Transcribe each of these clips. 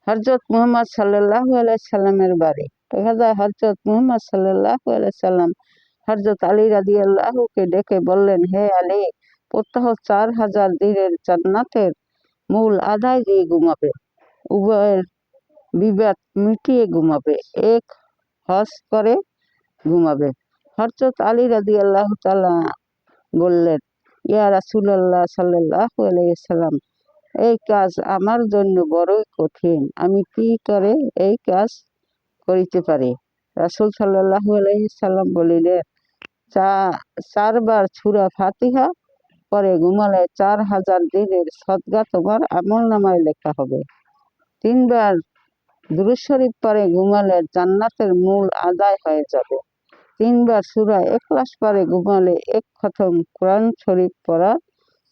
হযরত মুহাম্মদ সাল্লাল্লাহু আলাইহি সাল্লামের বাড়ি। একদা হযরত মুহাম্মদ সাল্লাল্লাহু আলাইহি সাল্লাম হযরত আলী রাদিয়াল্লাহুকে ডেকে বললেন, হে আলী, প্রত্যহ 4000 দিনের জান্নাতের মূল আদায় দিয়ে ঘুমাবে, উভয়ের বিবাদ মিটিয়ে ঘুমাবে, এক হজ করে ঘুমাবে। হযরত আলী রাদিয়াল্লাহু তাআলা বললেন, ইয়া রাসূলুল্লাহ সাল্লাল্লাহু আলাইহি সাল্লাম, এই কাজ আমার জন্য বড়ই কঠিন, আমি কি করে এই কাজ করিতে পারি? রাসূল সাল্লাল্লাহু আলাইহি সাল্লাম বলিলেন, 4বার সূরা ফাতিহা পরে ঘুমালে 4000 দিনের সদকা তোমার আমলনামায় লেখা হবে। 3বার দুরূদ শরীফ পরে ঘুমালে জান্নাতের মূল আদায় হয়ে যাবে। 3বার সূরা ইখলাস পরে ঘুমালে 1 খতম কোরআন শরীফ পড়ার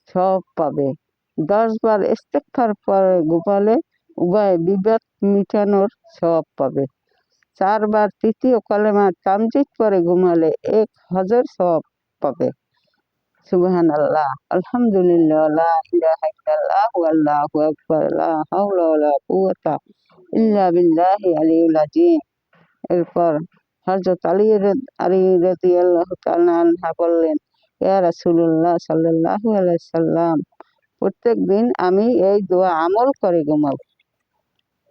সওয়াব পাবে। 10 বার ইস্তেগফার পরে ঘুমালে উভয় বিবাদ মিটানোর সওয়াব পাবে। 4 বার তৃতীয় কালেমা তামজিদ পরে ঘুমালে 1 হজের সওয়াব পাবে। সুবহানাল্লাহ, আলহামদুলিল্লাহ, লা ইলাহা ইল্লাল্লাহ, আল্লাহু আকবার, লা হাওলা ওয়ালা কুওয়াতা ইল্লা বিল্লাহি আলিয়্যিল আযীম। এরপর হযরত আলী রাদিয়াল্লাহু তাআলা আনহা বললেন, ইয়া রাসূলুল্লাহ সাল্লাল্লাহু আলাইহি সাল্লাম, প্রত্যেক দিন আমি এই দোয়া আমল করে ঘুমাবো।